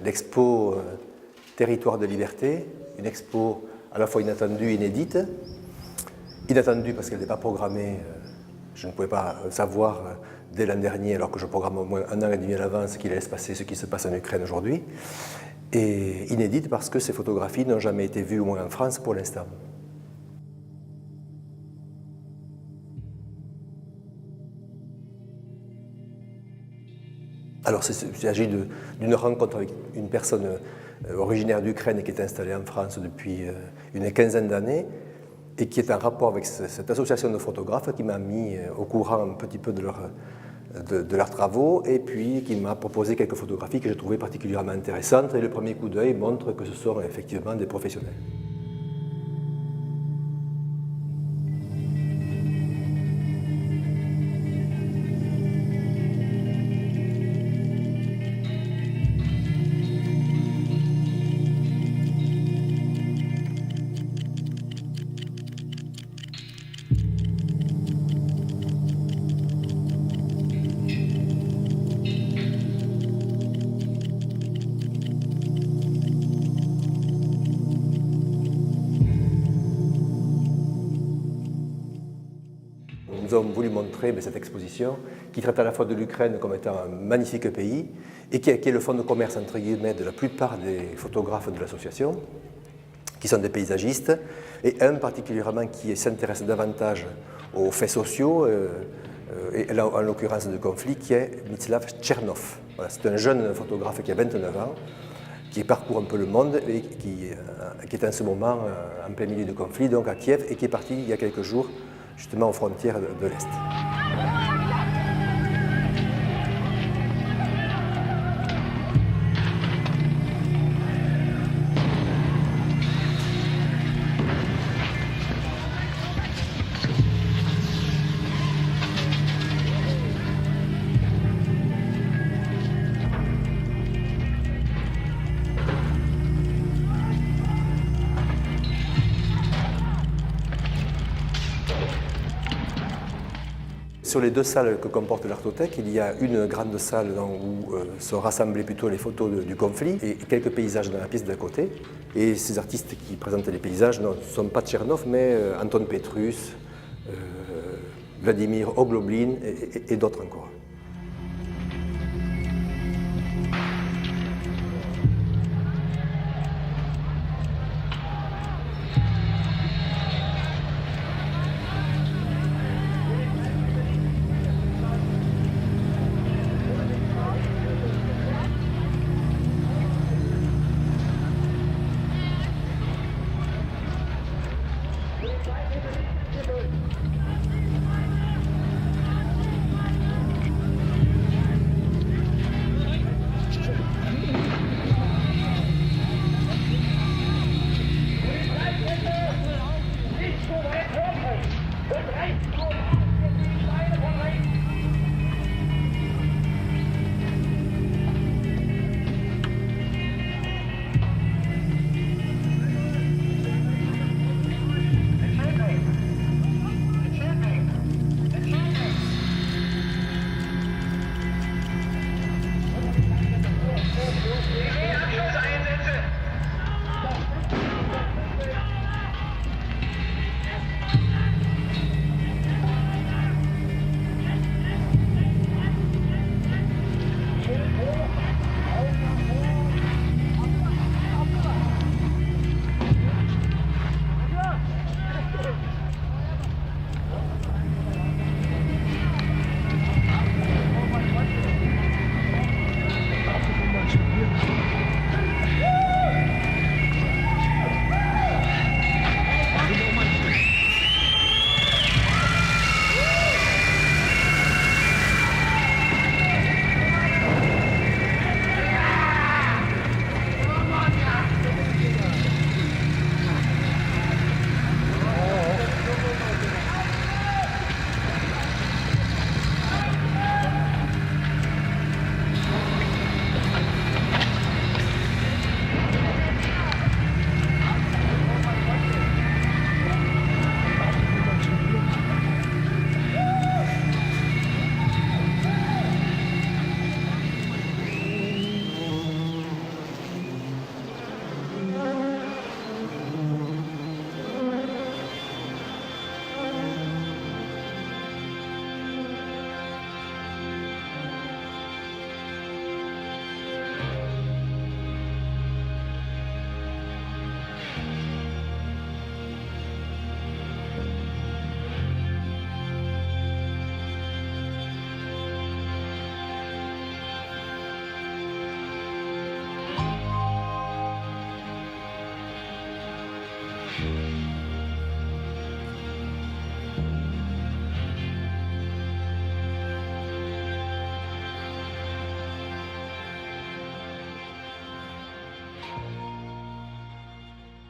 l'expo Territoire de liberté, une expo à la fois inattendue et inédite. Inattendue parce qu'elle n'est pas programmée, je ne pouvais pas savoir dès l'an dernier, alors que je programme au moins un an et demi à l'avance, qu'il allait se passer ce qui se passe en Ukraine aujourd'hui. Et inédite parce que ces photographies n'ont jamais été vues, au moins en France, pour l'instant. Alors, il s'agit d'une rencontre avec une personne originaire d'Ukraine qui est installée en France depuis une quinzaine d'années et qui est en rapport avec cette association de photographes qui m'a mis au courant un petit peu de leurs travaux et puis qui m'a proposé quelques photographies que j'ai trouvées particulièrement intéressantes. Et le premier coup d'œil montre que ce sont effectivement des professionnels. Nous avons voulu montrer cette exposition qui traite à la fois de l'Ukraine comme étant un magnifique pays et qui est le fonds de commerce entre guillemets de la plupart des photographes de l'association, qui sont des paysagistes, et un particulièrement qui s'intéresse davantage aux faits sociaux, et là, en l'occurrence de conflit, qui est Mstislav Tchernov. Voilà, c'est un jeune photographe qui a 29 ans, qui parcourt un peu le monde et qui est en ce moment en plein milieu de conflit, donc à Kiev, et qui est parti il y a quelques jours justement aux frontières de l'Est. Sur les deux salles que comporte l'Artothèque, il y a une grande salle où sont rassemblées plutôt les photos du conflit et quelques paysages dans la pièce d'à côté. Et ces artistes qui présentent les paysages ne sont pas Tchernov, mais Anton Petrus, Vladimir Ogloblin et d'autres encore.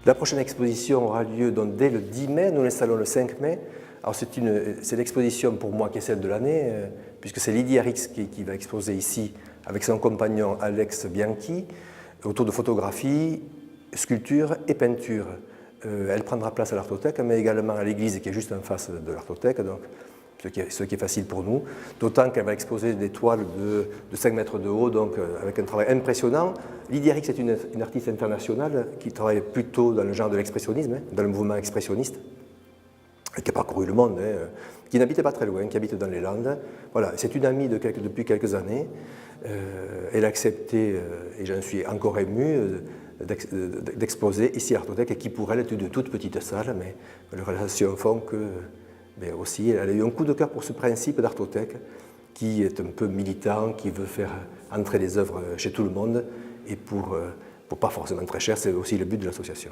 La prochaine exposition aura lieu donc dès le 10 mai, nous l'installons le 5 mai. Alors c'est l'exposition pour moi qui est celle de l'année, puisque c'est Lydie Arix qui va exposer ici avec son compagnon Alex Bianchi, autour de photographie, sculpture et peinture. Elle prendra place à l'Artothèque, mais également à l'église qui est juste en face de l'Artothèque, donc ce qui est facile pour nous, d'autant qu'elle va exposer des toiles de 5 mètres de haut, donc avec un travail impressionnant. Lydie Arix est une artiste internationale qui travaille plutôt dans le genre de l'expressionnisme, dans le mouvement expressionniste, qui a parcouru le monde, qui n'habite pas très loin, qui habite dans les Landes. Voilà, c'est une amie depuis quelques années. Elle a accepté, et j'en suis encore ému, d'exposer ici à l'Artothèque, et qui pour elle est une toute petite salle, mais les relations font que, aussi, elle a eu un coup de cœur pour ce principe d'Artothèque, qui est un peu militant, qui veut faire entrer les œuvres chez tout le monde, et pour pas forcément très cher, c'est aussi le but de l'association.